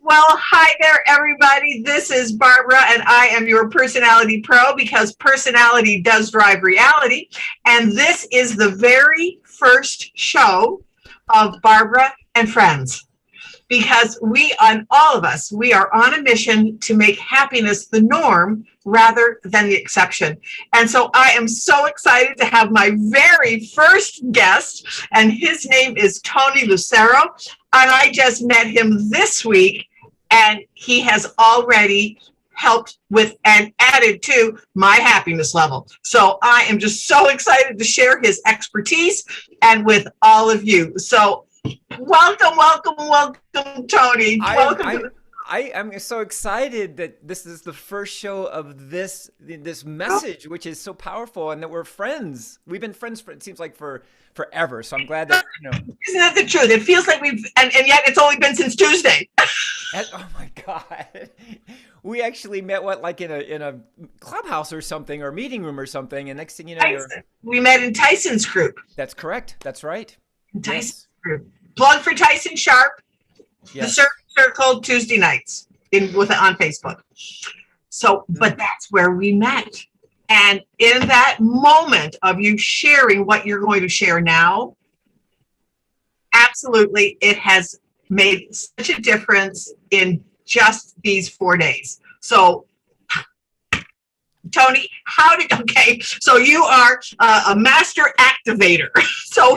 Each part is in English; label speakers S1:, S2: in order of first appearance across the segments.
S1: Well, hi there, everybody. This is Barbara, and I am your personality pro because personality does drive reality. And this is the very first show of Barbara and Friends because all of us, we are on a mission to make happiness the norm rather than the exception. And so I am so excited to have my very first guest, and his name is Tony Lucero. And I just met him this week, and he has already helped with and added to my happiness level. So I am just so excited to share his expertise and with all of you. So welcome, Tony.
S2: I am so excited that this is the first show of this message, which is so powerful, and that we're friends. We've been friends for, it seems like, for forever. So I'm glad that
S1: Isn't that the truth? It feels like and yet it's only been since Tuesday.
S2: Oh my God, we actually met like in a clubhouse or something, or meeting room or something, and next thing you know,
S1: we met in Tyson's group.
S2: That's correct. That's right.
S1: Tyson's group. Plug for Tyson Sharp. Yes. The Circle Tuesday nights on Facebook. So, but that's where we met. And in that moment of you sharing what you're going to share now, absolutely, it has made such a difference in just these 4 days. So, Tony, so you are a master activator. So,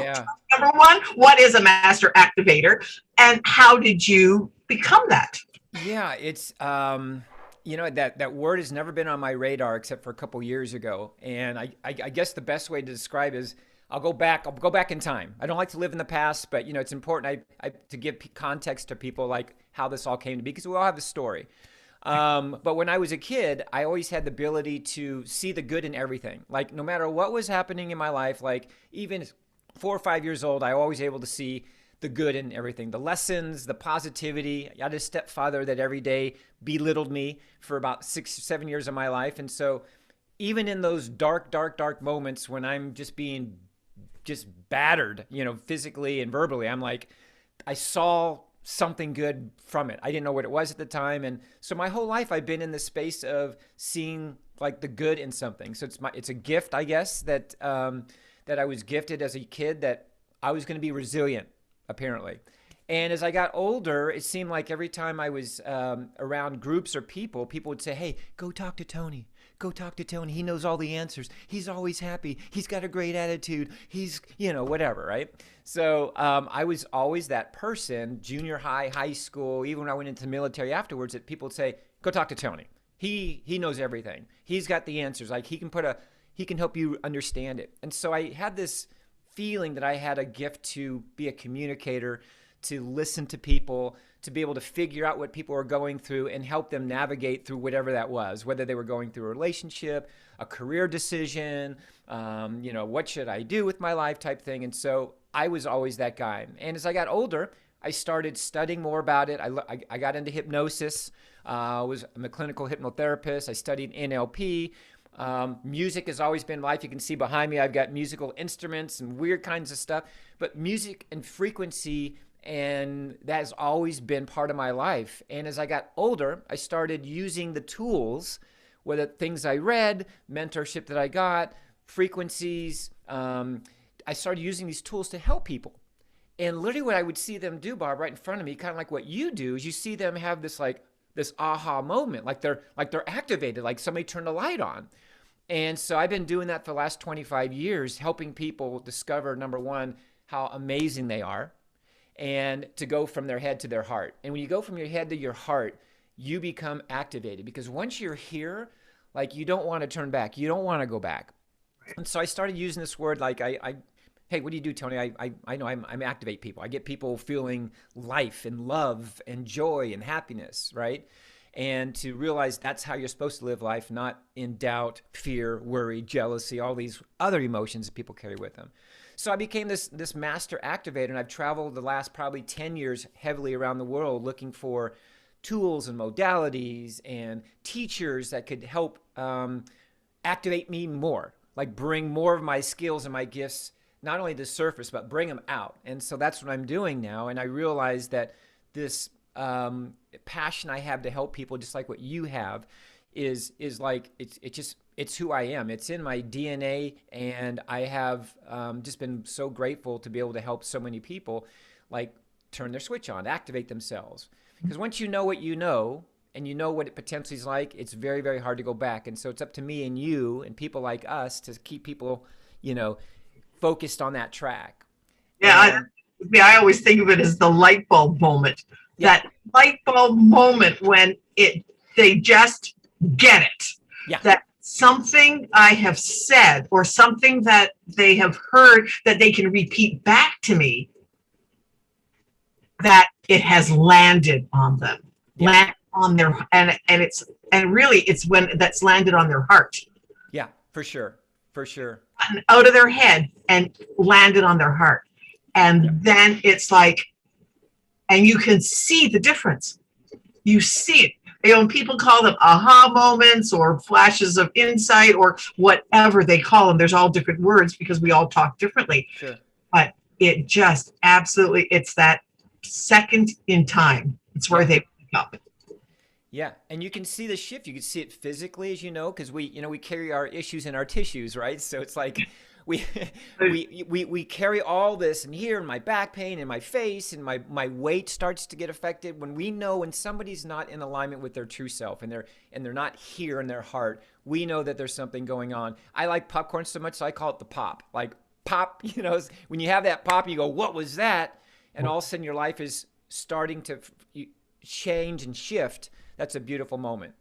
S1: number one, what is a master activator, and how did you become that?
S2: Yeah, it's that word has never been on my radar except for a couple years ago, and I guess the best way to describe is I'll go back in time. I don't like to live in the past, but it's important to give context to people, like how this all came to be, because we all have a story. But when I was a kid, I always had the ability to see the good in everything. Like no matter what was happening in my life, like even 4 or 5 years old, I was always able to see the good in everything, the lessons, the positivity. I had a stepfather that every day belittled me for about 6 or 7 years of my life. And so even in those dark moments when I'm just being battered, physically and verbally, I'm like, I saw something good from it. I didn't know what it was at the time. And so my whole life I've been in the space of seeing like the good in something. So it's a gift, I guess, that I was gifted as a kid, that I was going to be resilient, apparently. And as I got older, it seemed like every time I was around groups or people would say, hey, go talk to Tony. Go talk to Tony. He knows all the answers. He's always happy. He's got a great attitude. He's, whatever, right? So I was always that person, junior high, high school, even when I went into the military afterwards, that people would say, go talk to Tony. He knows everything. He's got the answers. Like he can help you understand it. And so I had this feeling that I had a gift to be a communicator, to listen to people, to be able to figure out what people were going through and help them navigate through whatever that was, whether they were going through a relationship, a career decision, what should I do with my life type thing. And so I was always that guy. And as I got older, I started studying more about it. I got into hypnosis. I'm a clinical hypnotherapist. I studied NLP. Music has always been life. You can see behind me, I've got musical instruments and weird kinds of stuff, but music and frequency, and that has always been part of my life. And as I got older, I started using the tools, whether things I read, mentorship that I got, frequencies. I started using these tools to help people. And literally what I would see them do, Bob, right in front of me, kind of like what you do, is you see them have this aha moment, like they're activated, like somebody turned a light on. And so I've been doing that for the last 25 years, helping people discover, number one, how amazing they are, and to go from their head to their heart. And when you go from your head to your heart, you become activated, because once you're here, like you don't want to turn back. You don't want to go back. And so I started using this word, like hey, what do you do, Tony? I know I'm activate people. I get people feeling life and love and joy and happiness, right? And to realize that's how you're supposed to live life, not in doubt, fear, worry, jealousy, all these other emotions that people carry with them. So I became this master activator, and I've traveled the last probably 10 years heavily around the world looking for tools and modalities and teachers that could help activate me more, like bring more of my skills and my gifts not only to surface, but bring them out. And so that's what I'm doing now. And I realized that this passion I have to help people, just like what you have, is like it's who I am. It's in my DNA, and I have just been so grateful to be able to help so many people, like turn their switch on, activate themselves. Because once you know what you know, and you know what it potentially is like, it's very, very hard to go back. And so it's up to me and you and people like us to keep people, focused on that track.
S1: Yeah,
S2: And
S1: I always think of it as the light bulb moment.
S2: yeah,
S1: That light bulb moment when they just get it.
S2: yeah,
S1: That something I have said or something that they have heard that they can repeat back to me, that it has landed on them,
S2: yeah,
S1: landed on their, and really it's when that's landed on their heart,
S2: yeah, for sure, for sure.
S1: out of their head and landed on their heart.
S2: Yeah,
S1: And then it's like, and you can see the difference. You see it. People call them aha moments or flashes of insight or whatever they call them. There's all different words because we all talk differently.
S2: sure.
S1: But it just absolutely, it's that second in time. It's where
S2: Yeah.
S1: they wake up.
S2: Yeah, and you can see the shift. You can see it physically, as you know, because we carry our issues in our tissues, right? So it's like we we carry all this, and here in my back pain, and my face, and my weight starts to get affected. When somebody's not in alignment with their true self, and they're not here in their heart, we know that there's something going on. I like popcorn so much, so I call it the pop. Like pop, when you have that pop, you go, "What was that?" And all of a sudden, your life is starting to change and shift. That's a beautiful moment.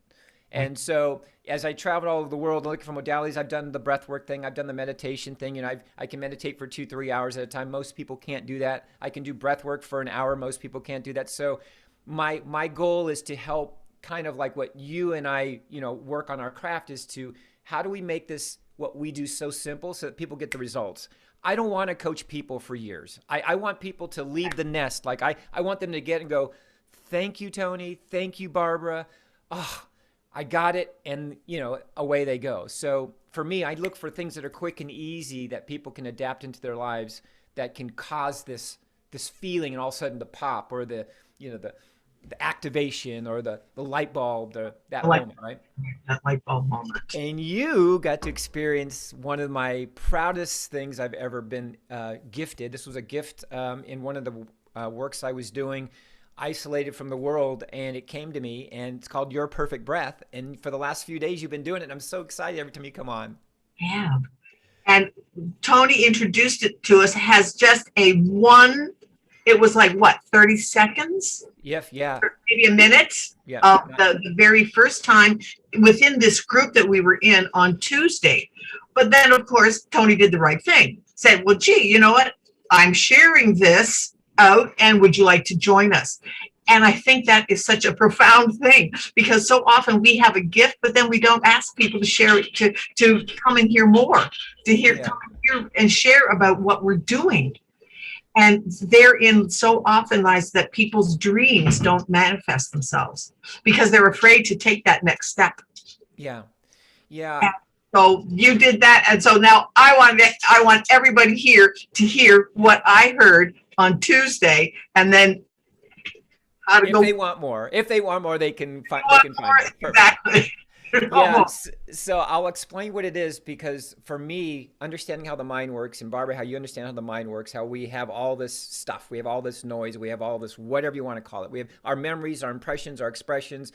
S2: And so as I traveled all over the world looking for modalities, I've done the breath work thing. I've done the meditation thing. I can meditate for 2-3 hours at a time. Most people can't do that. I can do breath work for an hour. Most people can't do that. So my goal is to help, kind of like what you and I, work on our craft, is to how do we make this, what we do, so simple so that people get the results. I don't want to coach people for years. I want people to leave the nest. Like I want them to get and go, "Thank you, Tony. Thank you, Barbara. Oh, I got it." And, away they go. So for me, I look for things that are quick and easy that people can adapt into their lives, that can cause this feeling, and all of a sudden the pop or the activation or the light bulb, that
S1: Like
S2: moment, right?
S1: that light bulb moment.
S2: And you got to experience one of my proudest things I've ever been gifted. This was a gift in one of the works I was doing, isolated from the world, and it came to me, and it's called Your Perfect Breath. And for the last few days you've been doing it, and I'm so excited every time you come on.
S1: Yeah. And Tony introduced it to us, has just it was like what, 30 seconds?
S2: Yeah.
S1: Maybe a minute
S2: Yeah.
S1: of the very first time within this group that we were in on Tuesday. But then, of course, Tony did the right thing. Said, well, gee, you know what? I'm sharing this out, and would you like to join us? And I think that is such a profound thing, because so often we have a gift, but then we don't ask people to share it, to come and hear more, come and hear and share about what we're doing. And therein so often lies that people's dreams don't manifest themselves because they're afraid to take that next step.
S2: Yeah.
S1: And so you did that. And so now I want everybody here to hear what I heard on Tuesday, and then how to
S2: If
S1: go.
S2: they want more, they can find it. Perfect.
S1: Exactly.
S2: Yeah, so I'll explain what it is, because for me, understanding how the mind works, and Barbara, how you understand how the mind works, how we have all this stuff, we have all this noise, we have all this, whatever you want to call it. We have our memories, our impressions, our expressions,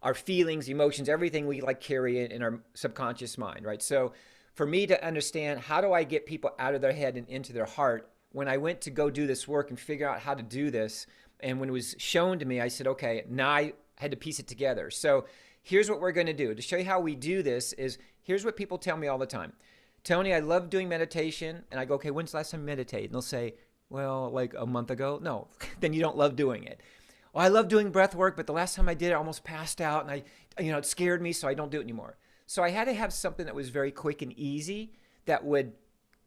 S2: our feelings, emotions, everything we carry in our subconscious mind, right? So for me to understand, how do I get people out of their head and into their heart? When I went to go do this work and figure out how to do this, and when it was shown to me, I said, okay, now I had to piece it together. So here's what we're going to do. To show you how we do this is, here's what people tell me all the time. Tony, I love doing meditation. And I go, okay, when's the last time you meditated? And they'll say, well, like a month ago. No, then you don't love doing it. Well, I love doing breath work, but the last time I did it, I almost passed out, and it scared me, so I don't do it anymore. So I had to have something that was very quick and easy, that would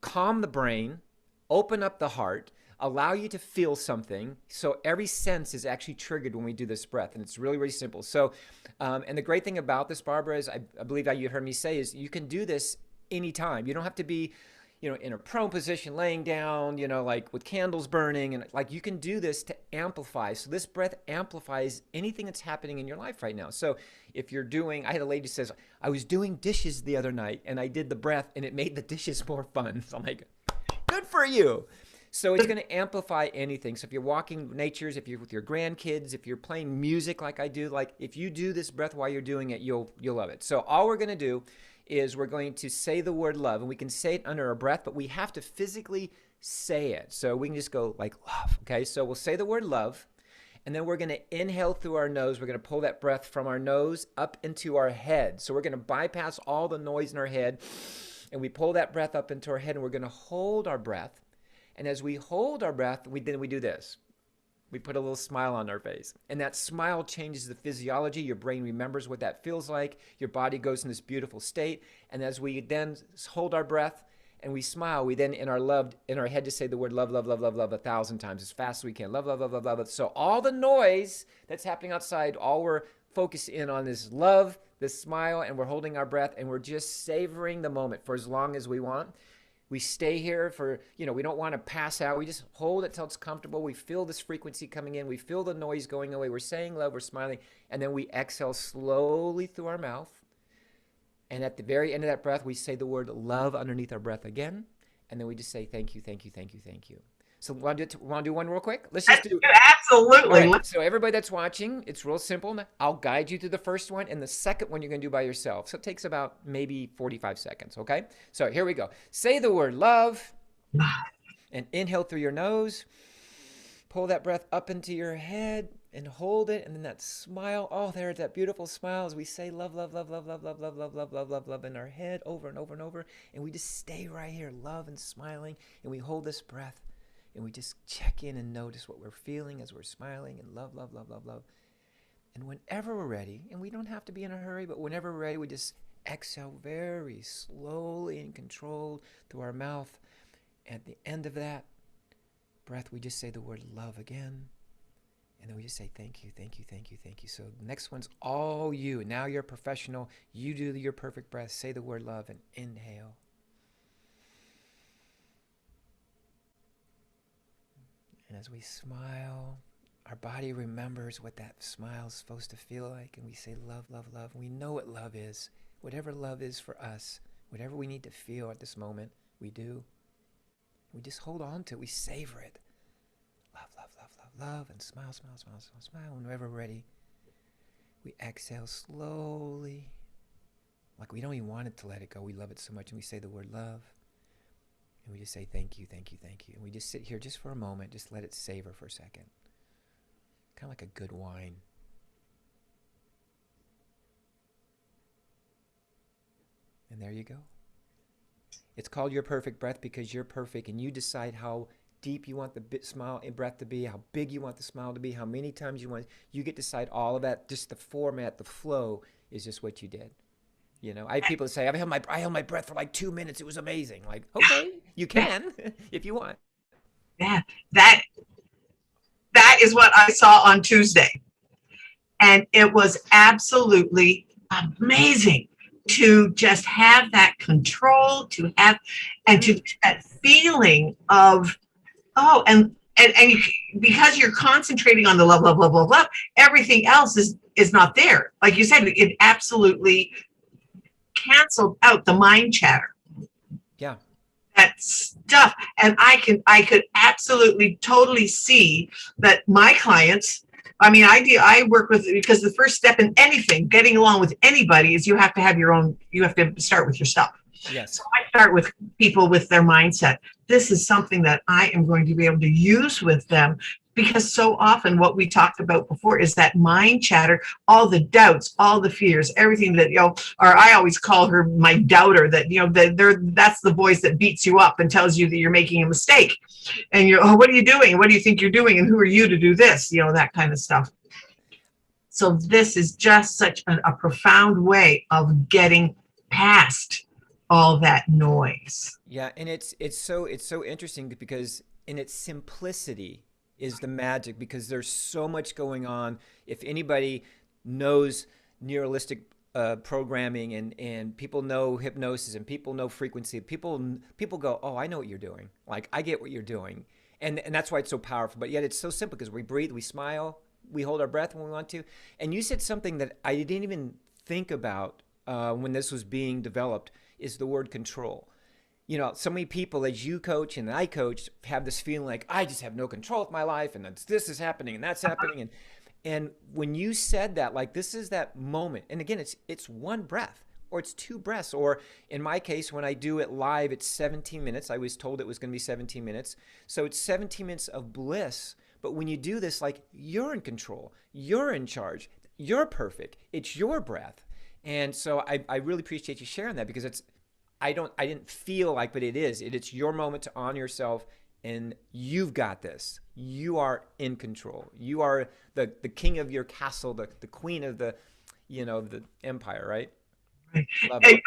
S2: calm the brain, open up the heart, allow you to feel something. So every sense is actually triggered when we do this breath. And it's really, really simple. So, and the great thing about this, Barbara, is I believe how you heard me say, is you can do this anytime. You don't have to be, in a prone position, laying down, like with candles burning, and like you can do this to amplify. So this breath amplifies anything that's happening in your life right now. So if you're doing, I had a lady who says, I was doing dishes the other night and I did the breath and it made the dishes more fun. So I'm like, good for you. So it's going to amplify anything. So if you're walking natures, if you're with your grandkids, if you're playing music like I do, like if you do this breath while you're doing it, you'll love it. So all we're going to do is we're going to say the word love, and we can say it under our breath, but we have to physically say it. So we can just go like love. Okay. So we'll say the word love, and then we're going to inhale through our nose. We're going to pull that breath from our nose up into our head. So we're going to bypass all the noise in our head, and we pull that breath up into our head, and we're going to hold our breath. And as we hold our breath, we do this. We put a little smile on our face. And that smile changes the physiology. Your brain remembers what that feels like. Your body goes in this beautiful state. And as we then hold our breath and we smile, we then in our head just say the word love, love, love, love, love 1,000 times as fast as we can. Love, love, love, love, love. So all the noise that's happening outside, all we're focused in on is love, this smile, and we're holding our breath, and we're just savoring the moment for as long as we want. We stay here for, we don't want to pass out. We just hold it till it's comfortable. We feel this frequency coming in. We feel the noise going away. We're saying love, we're smiling. And then we exhale slowly through our mouth. And at the very end of that breath, we say the word love underneath our breath again. And then we just say thank you, thank you, thank you, thank you. So want to do one real quick? Let's just do
S1: Absolutely.
S2: Right. So everybody that's watching, it's real simple. I'll guide you through the first one, and the second one you're going to do by yourself. So it takes about maybe 45 seconds, okay? So here we go. Say the word love, and inhale through your nose. Pull that breath up into your head and hold it, and then that smile. Oh, there's that beautiful smile as we say love, love, love, love, love, love, love, love, love, love, love, love in our head over and over and over. And we just stay right here, love and smiling, and we hold this breath. And we just check in and notice what we're feeling as we're smiling, and love, love, love, love, love. And whenever we're ready, and we don't have to be in a hurry, but whenever we're ready, we just exhale very slowly and controlled through our mouth. At the end of that breath, we just say the word love again. And then we just say thank you, thank you, thank you, thank you. So the next one's all you. Now you're a professional. You do your perfect breath. Say the word love and inhale. And as we smile, our body remembers what that smile is supposed to feel like. And we say love, love, love. We know what love is. Whatever love is for us, whatever we need to feel at this moment, we do. We just hold on to it. We savor it. Love, love, love, love, love. And smile, smile, smile, smile, smile. Whenever we're ready, we exhale slowly. Like we don't even want it to let it go. We love it so much. And we say the word love. And we just say thank you, thank you, thank you. And we just sit here just for a moment, just let it savor for a second. Kind of like a good wine. And there you go. It's called your perfect breath because you're perfect, and you decide how deep you want the smile and breath to be, how big you want the smile to be, how many times you want. You get to decide all of that. Just the format, the flow is just what you did. I have people that say, I held my breath for like 2 minutes. It was amazing. Like, okay, you can if you want.
S1: Yeah, that is what I saw on Tuesday. And it was absolutely amazing to just have that control, to have, and to that feeling of, and because you're concentrating on the love, love, love, love, love, everything else is not there. Like you said, it absolutely canceled out the mind chatter.
S2: Yeah.
S1: That stuff. And I could absolutely totally see that my clients, I work with, because the first step in anything, getting along with anybody, is you have to start with yourself.
S2: Yes.
S1: So I start with people with their mindset. This is something that I am going to be able to use with them, because so often what we talked about before is that mind chatter, all the doubts, all the fears, everything that, or I always call her my doubter, that, that's the voice that beats you up and tells you that you're making a mistake. And what are you doing? What do you think you're doing? And who are you to do this? That kind of stuff. So this is just such a profound way of getting past all that noise.
S2: Yeah, and it's so interesting because in its simplicity is the magic, because there's so much going on. If anybody knows neuralistic programming, and people know hypnosis, and people know frequency. People go, oh, I know what you're doing. Like, I get what you're doing. And that's why it's so powerful. But yet it's so simple, because we breathe, we smile, we hold our breath when we want to. And you said something that I didn't even think about when this was being developed, is the word control. You know, so many people, as you coach and I coach, have this feeling like, I just have no control of my life, and this is happening and that's happening. And when you said that, like, this is that moment. And again, it's one breath, or it's two breaths. Or in my case, when I do it live, it's 17 minutes. I was told it was going to be 17 minutes. So it's 17 minutes of bliss. But when you do this, like, you're in control, you're in charge, you're perfect. It's your breath. And so I really appreciate you sharing that, because I didn't feel like, but it's your moment to honor yourself, and you've got this. You are in control. You are the king of your castle, the queen of the empire, right? Love it.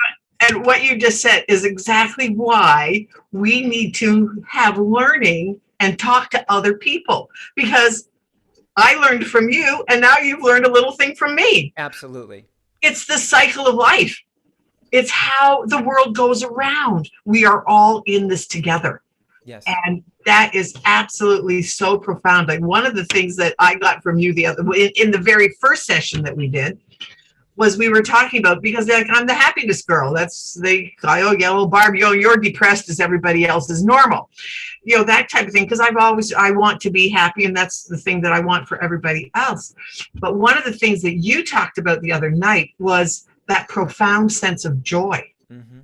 S1: And what you just said is exactly why we need to have learning and talk to other people, because I learned from you, and now you've learned a little thing from me.
S2: Absolutely.
S1: It's the cycle of life. It's how the world goes around. We are all in this together.
S2: Yes.
S1: And that is absolutely so profound. Like, one of the things that I got from you in the very first session that we did was, we were talking about, because like, I'm the happiness girl. Oh yeah, well, Barb, you're depressed as everybody else is normal. That type of thing. Because I want to be happy, and that's the thing that I want for everybody else. But one of the things that you talked about the other night was that profound sense of joy.
S2: Mm-hmm.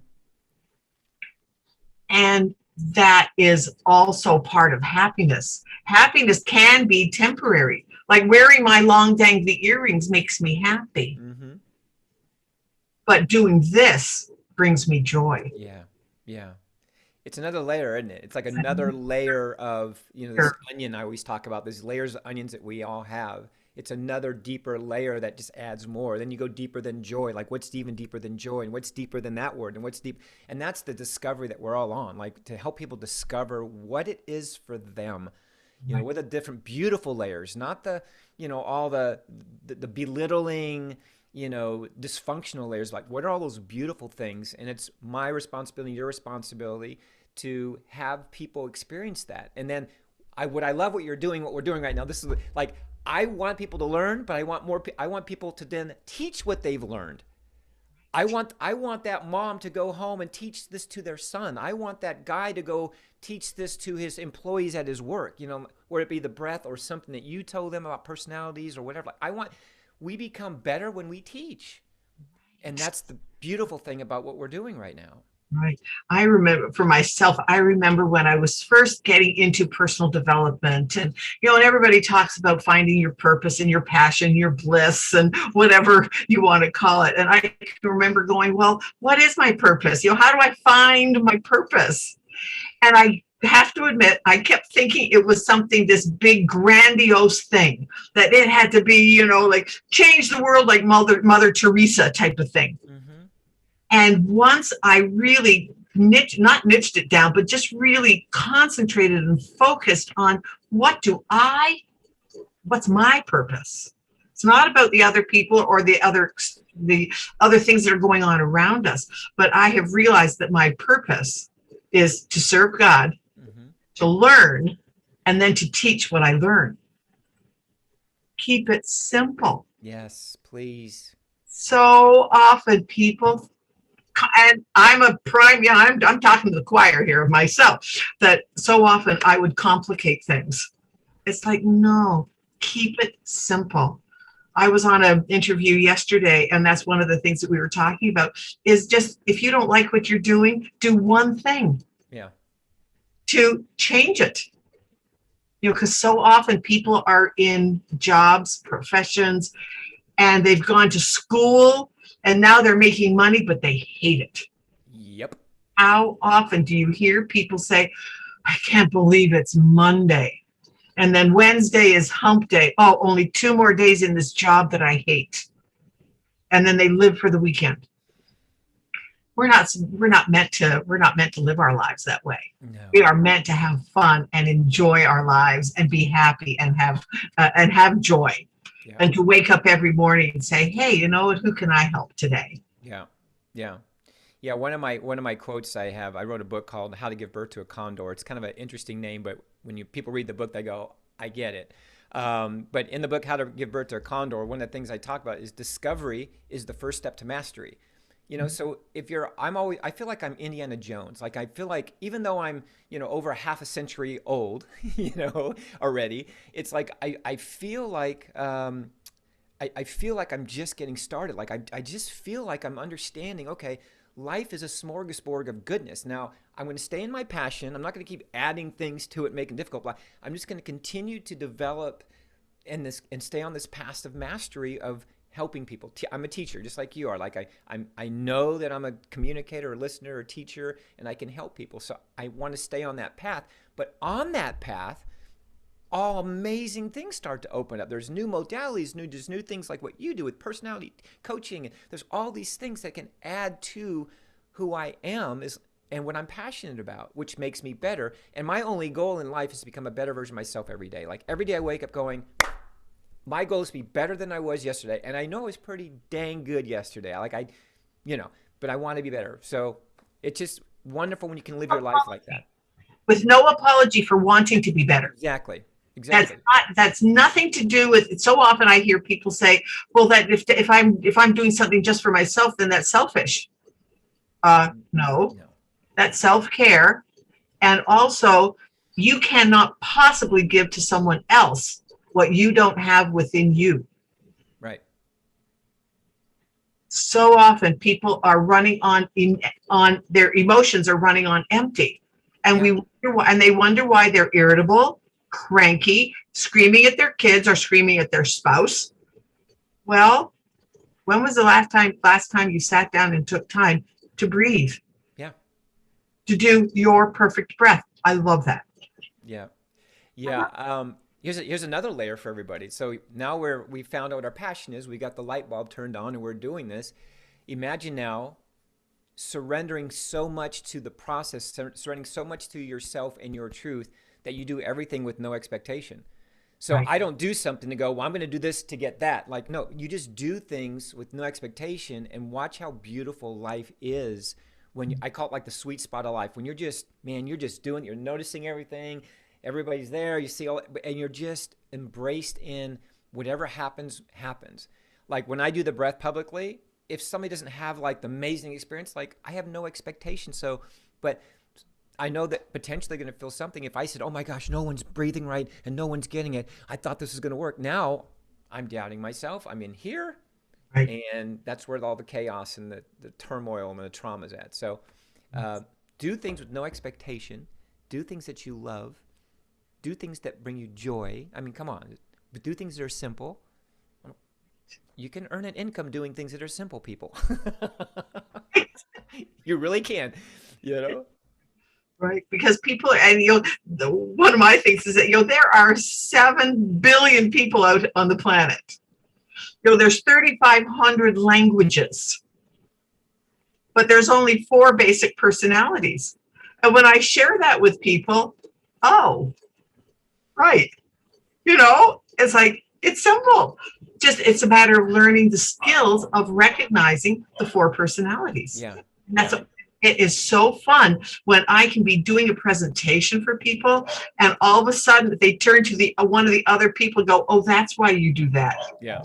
S1: And that is also part of happiness. Happiness can be temporary. Like, wearing my long dangly earrings makes me happy.
S2: Mm-hmm.
S1: But doing this brings me joy.
S2: Yeah. Yeah. It's another layer, isn't it? It's like another layer of, this
S1: Sure.
S2: onion I always talk about, these layers of onions that we all have. It's another deeper layer that just adds more. Then you go deeper than joy. Like, what's even deeper than joy? And what's deeper than that word? And what's deep? And that's the discovery that we're all on, like, to help people discover what it is for them. What are the different beautiful layers, not the, all the belittling, dysfunctional layers. Like, what are all those beautiful things? And it's my responsibility, your responsibility, to have people experience that. And then what I love what we're doing right now. This is like, I want people to learn, but I want people to then teach what they've learned. I want that mom to go home and teach this to their son. I want that guy to go teach this to his employees at his work, whether it be the breath or something that you told them about personalities or whatever. We become better when we teach. And that's the beautiful thing about what we're doing right now.
S1: Right. I remember for myself, when I was first getting into personal development, and everybody talks about finding your purpose and your passion, your bliss, and whatever you want to call it. And I can remember going, well, what is my purpose? How do I find my purpose? And I have to admit, I kept thinking it was something, this big grandiose thing, that it had to be, like, change the world, like Mother Teresa type of thing.
S2: Mm-hmm.
S1: And once I really not niched it down, but just really concentrated and focused on what's my purpose. It's not about the other people or the other things that are going on around us, but I have realized that my purpose is to serve God,
S2: mm-hmm.
S1: to learn, and then to teach what I learn. Keep it simple.
S2: Yes, please.
S1: So often people, and I'm I'm talking to the choir here of myself, that so often I would complicate things. It's like, no, keep it simple. I was on an interview yesterday, and that's one of the things that we were talking about, is just, if you don't like what you're doing, do one thing.
S2: Yeah.
S1: To change it. Because so often people are in jobs, professions, and they've gone to school, and now they're making money, but they hate it.
S2: Yep.
S1: How often do you hear people say, I can't believe it's Monday, and then Wednesday is hump day. Oh, only 2 more days in this job that I hate. And then they live for the weekend. We're not meant to live our lives that way.
S2: No.
S1: We are meant to have fun and enjoy our lives and be happy and have joy.
S2: Yeah.
S1: and to wake up every morning and say, hey, you know what, who can I help today?
S2: Yeah. Yeah. Yeah, one of my quotes I have, I wrote a book called How to Give Birth to a Condor. It's kind of an interesting name, but when people read the book, they go, I get it. But in the book, How to Give Birth to a Condor, one of the things I talk about is discovery is the first step to mastery. So if I feel like I'm Indiana Jones. Like I feel like even though I'm, over half a century old, already, it's like I feel like I feel like I'm just getting started. Like I just feel like I'm understanding, okay, life is a smorgasbord of goodness. Now, I'm going to stay in my passion. I'm not going to keep adding things to it, making it difficult. I'm just going to continue to develop and stay on this path of mastery of helping people. I'm a teacher, just like you are. Like I know that I'm a communicator, a listener, a teacher, and I can help people. So I want to stay on that path. But on that path, all amazing things start to open up. There's new modalities, there's new things like what you do with personality coaching. And there's all these things that can add to who I am and what I'm passionate about, which makes me better. And my only goal in life is to become a better version of myself every day. Like every day I wake up going, my goal is to be better than I was yesterday. And I know I was pretty dang good yesterday. But I want to be better. So it's just wonderful when you can live your life like that.
S1: With no apology for wanting to be better.
S2: Exactly.
S1: That's nothing to do with it. So often I hear people say, well, that if I'm doing something just for myself, then that's selfish. No, that's self-care. And also, you cannot possibly give to someone else what you don't have within you.
S2: Right.
S1: So often people are running on their emotions are running on empty. And they wonder why they're irritable, cranky, screaming at their kids or screaming at their spouse. Well, when was the last time you sat down and took time to breathe?
S2: Yeah.
S1: To do your perfect breath. I love that.
S2: Yeah. Yeah. Here's another layer for everybody. So now we found out what our passion is. We got the light bulb turned on and we're doing this. Imagine now surrendering so much to the process, surrendering so much to yourself and your truth that you do everything with no expectation. So right. I don't do something to go, well, I'm going to do this to get that. Like, no, you just do things with no expectation and watch how beautiful life is when I call it like the sweet spot of life. When you're just doing, you're noticing everything, everybody's there, you see all, and you're just embraced in whatever happens. Like when I do the breath publicly, if somebody doesn't have like the amazing experience, like I have no expectation. So, but I know that potentially going to feel something. If I said, oh my gosh, no one's breathing right and no one's getting it. I thought this was going to work. Now I'm doubting myself. I'm in here. Right. And that's where all the chaos and the turmoil and the trauma is at. So do things with no expectation. Do things that you love. Do things that bring you joy. I mean, come on. But do things that are simple. You can earn an income doing things that are simple, people. You really can,
S1: Right, because people, and one of my things is that there are 7 billion people out on the planet. There's 3,500 languages, but there's only 4 basic personalities. And when I share that with people, oh, right, it's like it's simple. It's a matter of learning the skills of recognizing the 4 personalities.
S2: Yeah,
S1: it is so fun when I can be doing a presentation for people and all of a sudden they turn to one of the other people and go, oh, that's why you do that.
S2: Yeah.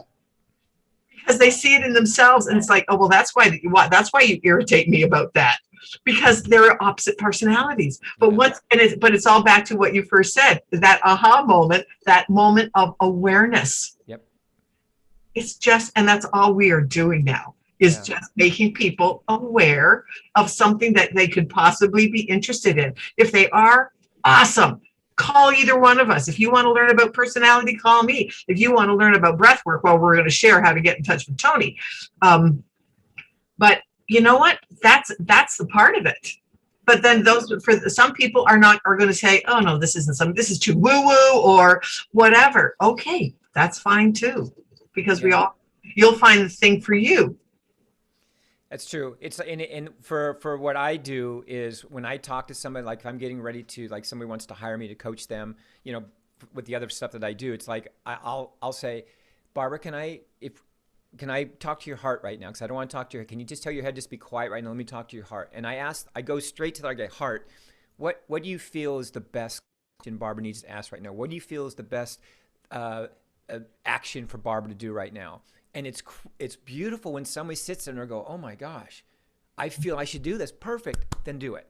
S1: Because they see it in themselves and it's like, oh, well, that's why you irritate me about that. Because they're opposite personalities. But it's all back to what you first said, that aha moment, that moment of awareness.
S2: Yep.
S1: It's just, and that's all we are doing now. Is just making people aware of something that they could possibly be interested in. If they are, awesome. Call either one of us. If you want to learn about personality, call me. If you want to learn about breath work, well, we're going to share how to get in touch with Tony. But you know what? That's the part of it. But then some people are going to say, oh no, this is too woo-woo or whatever. Okay, that's fine too. Because you'll find the thing for you.
S2: That's true. It's and for what I do is when I talk to somebody, like if I'm getting ready to, like somebody wants to hire me to coach them, with the other stuff that I do, it's like I'll say, Barbara, can I talk to your heart right now? Because I don't want to talk to your head. Can you just tell your head, just be quiet right now? Let me talk to your heart. And I go straight to the heart. What do you feel is the best question Barbara needs to ask right now? What do you feel is the best uh, action for Barbara to do right now? And it's beautiful when somebody sits there and they go, oh my gosh, I feel I should do this. Perfect. Then do it.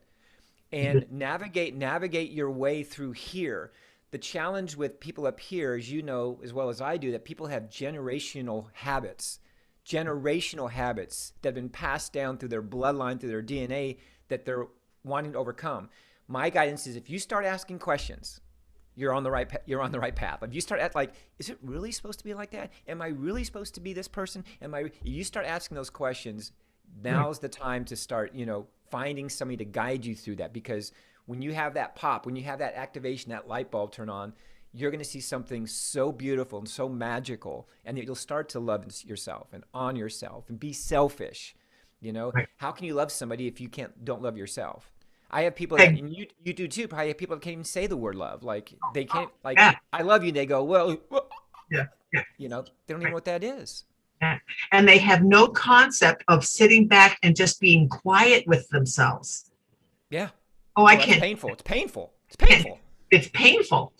S2: And navigate your way through here. The challenge with people up here, as you know as well as I do, that people have generational habits that have been passed down through their bloodline, through their DNA, that they're wanting to overcome. My guidance is, if you start asking questions, you're on the right path. If you start at like, is it really supposed to be like that? Am I really supposed to be this person? You start asking those questions, now's the time to start, finding somebody to guide you through that. Because when you have that pop, when you have that activation, that light bulb turn on, you're going to see something so beautiful and so magical, and that you'll start to love yourself and honor yourself and be selfish.
S1: Right.
S2: How can you love somebody if you don't love yourself? I have people that, and you do too, probably have people that can't even say the word love. Like they can't, like,
S1: Yeah.
S2: I love you. And they go, well,
S1: Yeah. Yeah.
S2: they don't even know what that is.
S1: Yeah. And they have no concept of sitting back and just being quiet with themselves.
S2: Yeah.
S1: Oh, I
S2: That's
S1: can't.
S2: painful. It's painful. It's painful.
S1: It's painful.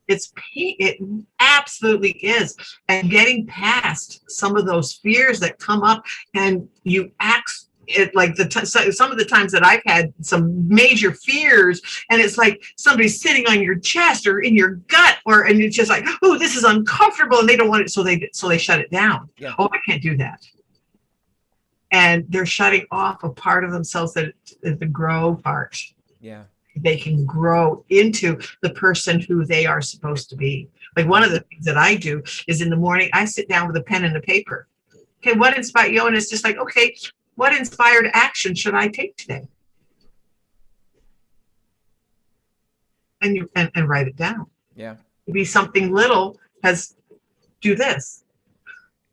S1: It absolutely is. And getting past some of those fears that come up, and you act it like some of the times that I've had some major fears, and it's like somebody's sitting on your chest or in your gut, and it's just like, oh, this is uncomfortable, and they don't want it, so they shut it down.
S2: Yeah.
S1: Oh, I can't do that. And they're shutting off a part of themselves that is the grow part.
S2: Yeah.
S1: They can grow into the person who they are supposed to be. Like, one of the things that I do is in the morning, I sit down with a pen and a paper. Okay, what inspired you? And it's just like, okay, what inspired action should I take today? And write it down.
S2: Yeah.
S1: Maybe something little do this.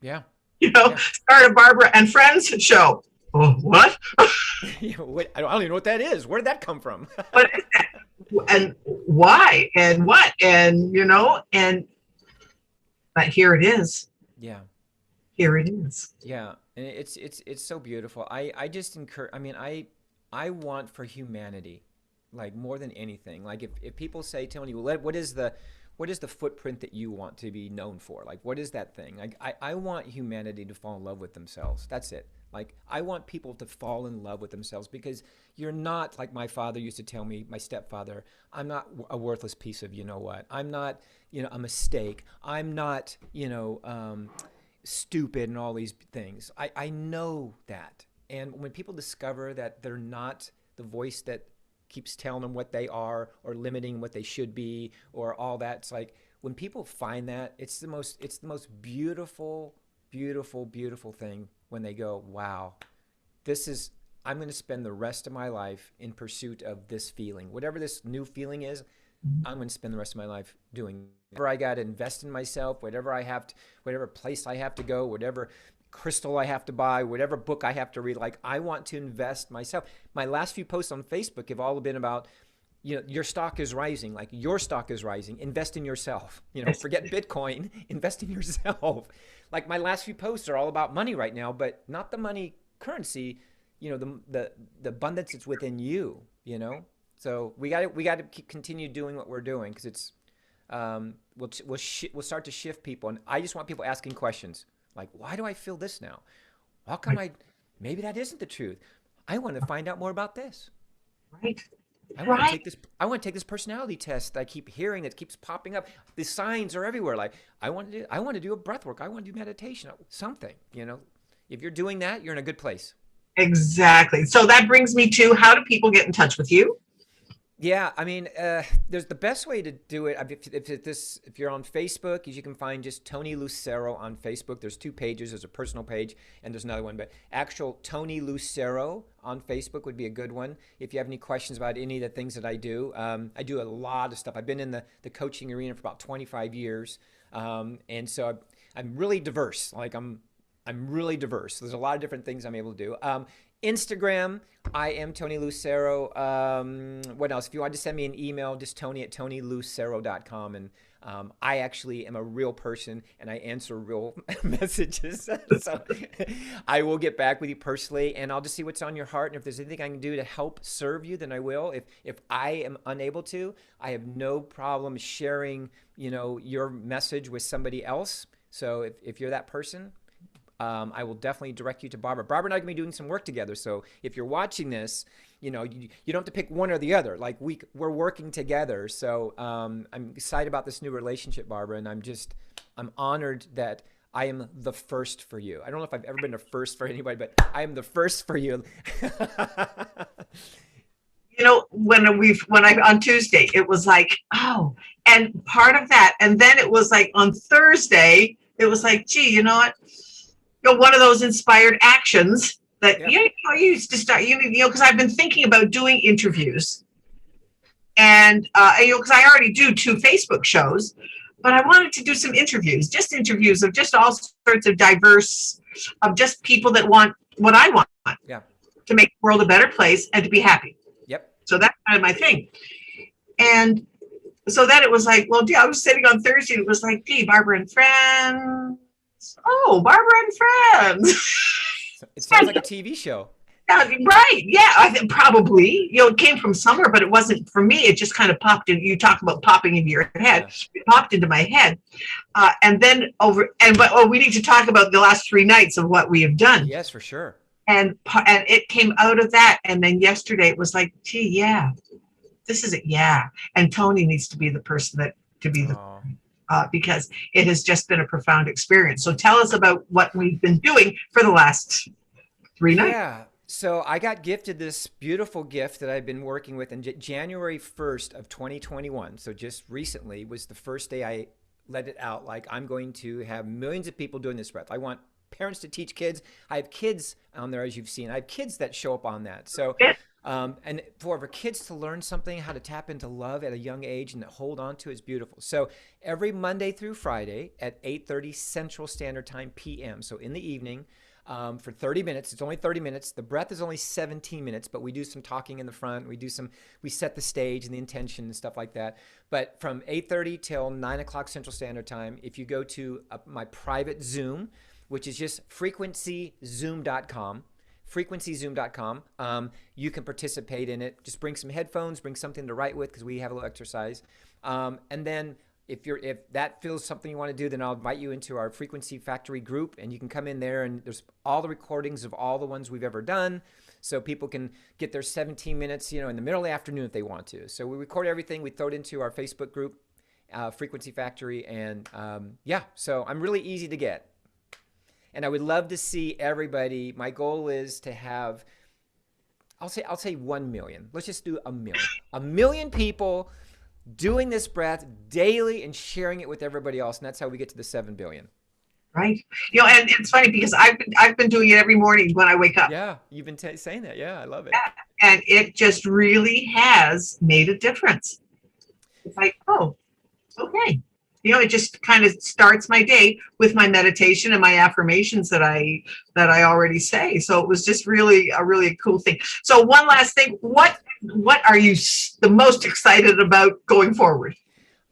S2: Yeah.
S1: Start a Barbara and Friends show. Oh, what?
S2: I don't even know what that is. Where did that come from?
S1: What is that? And why? And what? And but here it is.
S2: Yeah.
S1: Here it is.
S2: Yeah. And it's so beautiful. I just encourage, I want for humanity, like, more than anything. Like, if people say, Tony, well, what is the footprint that you want to be known for? Like, what is that thing? Like, I want humanity to fall in love with themselves. That's it. Like, I want people to fall in love with themselves, because you're not, like my father used to tell me, my stepfather, I'm not a worthless piece of what. I'm not, a mistake. I'm not, stupid and all these things. I know that. And when people discover that they're not the voice that keeps telling them what they are, or limiting what they should be, or all that, it's like, when people find that, it's the most beautiful, beautiful, beautiful thing, when they go, wow, I'm going to spend the rest of my life in pursuit of this feeling. Whatever this new feeling is, I'm going to spend the rest of my life doing. Whatever I got to invest in myself, whatever place I have to go, whatever crystal I have to buy, whatever book I have to read, like, I want to invest myself. My last few posts on Facebook have all been about, your stock is rising, like, your stock is rising, invest in yourself, forget Bitcoin, invest in yourself. Like, my last few posts are all about money right now, but not the money currency, the abundance that's within you, So we got to continue doing what we're doing, because it's, we'll start to shift people. And I just want people asking questions like, why do I feel this now? How come maybe that isn't the truth. I want to find out more about this.
S1: Right.
S2: I want to take this personality test that I keep hearing, that keeps popping up. The signs are everywhere. Like, I want to do a breath work. I want to do meditation, something, If you're doing that, you're in a good place.
S1: Exactly. So that brings me to, how do people get in touch with you?
S2: Yeah, there's the best way to do it. If you're on Facebook, you can find just Tony Lucero on Facebook. There's 2 pages. There's a personal page and there's another one. But actual Tony Lucero on Facebook would be a good one. If you have any questions about any of the things that I do a lot of stuff. I've been in the coaching arena for about 25 years, and so I'm really diverse. Like, I'm really diverse. There's a lot of different things I'm able to do. Instagram, I am Tony Lucero. What else? If you want to send me an email, just Tony@TonyLucero.com, and I actually am a real person and I answer real messages. So I will get back with you personally and I'll just see what's on your heart. And if there's anything I can do to help serve you, then I will. If I am unable to, I have no problem sharing, your message with somebody else. So if you're that person, I will definitely direct you to Barbara. Barbara and I are going to be doing some work together. So if you're watching this, you don't have to pick one or the other. Like we're working together. So I'm excited about this new relationship, Barbara. And I'm honored that I am the first for you. I don't know if I've ever been a first for anybody, but I am the first for you.
S1: When I on Tuesday, it was like, oh, and part of that. And then it was like on Thursday, it was like, gee, you know what? One of those inspired actions that you used to start, because I've been thinking about doing interviews and, because I already do 2 Facebook shows, but I wanted to do some interviews of just all sorts of diverse, of just people that want what I want to make the world a better place and to be happy.
S2: Yep.
S1: So that's kind of my thing. And so then it was like, well, I was sitting on Thursday, and it was like, gee, Barbara and friends. Oh, Barbara and Friends.
S2: It sounds like a TV show.
S1: Right. Yeah, I think probably. It came from somewhere, but it wasn't for me. It just kind of popped in. You talk about popping into your head. Yeah. It popped into my head. And then we need to talk about the last 3 nights of what we have done.
S2: Yes, for sure.
S1: And it came out of that. And then yesterday it was like, gee, yeah, this is it. Yeah. And Tony needs to be the person because it has just been a profound experience. So tell us about what we've been doing for the last 3 nights.
S2: Yeah. So I got gifted this beautiful gift that I've been working with in January 1st of 2021. So just recently was the first day I let it out. Like, I'm going to have millions of people doing this breath. I want parents to teach kids. I have kids on there, as you've seen. I have kids that show up on that. So and for kids to learn something, how to tap into love at a young age and to hold on to is beautiful. So every Monday through Friday at 8:30 Central Standard Time PM. So in the evening for 30 minutes. It's only 30 minutes. The breath is only 17 minutes, but we do some talking in the front. We set the stage and the intention and stuff like that. But from 8:30 till 9 o'clock Central Standard Time, if you go to my private Zoom, which is just frequencyzoom.com, you can participate in it. Just bring some headphones, bring something to write with because we have a little exercise. And then if that feels something you want to do, then I'll invite you into our Frequency Factory group, and you can come in there, and there's all the recordings of all the ones we've ever done, so people can get their 17 minutes, in the middle of the afternoon if they want to. So we record everything, we throw it into our Facebook group, Frequency Factory, and so I'm really easy to get. And I would love to see everybody. My goal is to have, I'll say 1 million. Let's just do 1 million. 1 million people doing this breath daily and sharing it with everybody else. And that's how we get to the 7 billion.
S1: Right. And it's funny because I've been doing it every morning when I wake up.
S2: Yeah. You've been saying that. Yeah. I love it.
S1: Yeah. And it just really has made a difference. It's like, oh, okay. It just kind of starts my day with my meditation and my affirmations that I already say. So it was just really a cool thing. So one last thing, what are you the most excited about going forward?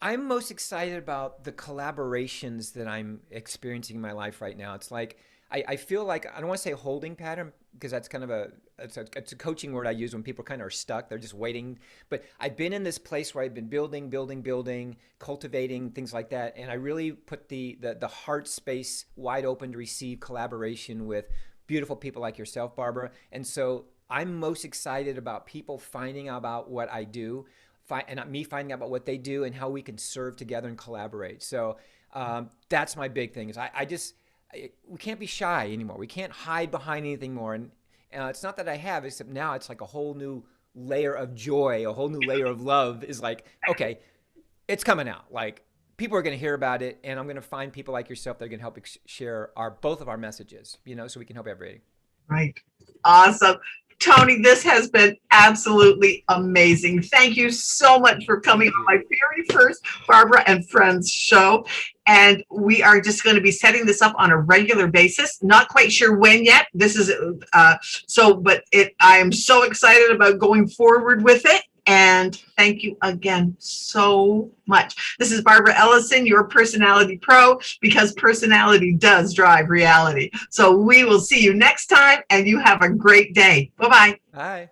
S2: I'm most excited about the collaborations that I'm experiencing in my life right now. It's like, I feel like, I don't want to say holding pattern because that's kind of it's a coaching word I use when people kind of are stuck. They're just waiting. But I've been in this place where I've been building, cultivating, things like that. And I really put the heart space wide open to receive collaboration with beautiful people like yourself, Barbara. And so I'm most excited about people finding out about what I do, and me finding out about what they do and how we can serve together and collaborate. So that's my big thing is we can't be shy anymore. We can't hide behind anything more. And it's not that I have, except now it's like a whole new layer of joy, a whole new layer of love is like, okay, it's coming out. Like people are going to hear about it, and I'm going to find people like yourself that are going to help share both of our messages, so we can help everybody.
S1: Right. Awesome. Tony, this has been absolutely amazing. Thank you so much for coming on my very first Barbara and Friends show. And we are just going to be setting this up on a regular basis. Not quite sure when yet. This is I am so excited about going forward with it. And thank you again so much. This is Barbara Ellison, your personality pro, because personality does drive reality. So we will see you next time, and you have a great day. Bye-bye.
S2: Bye.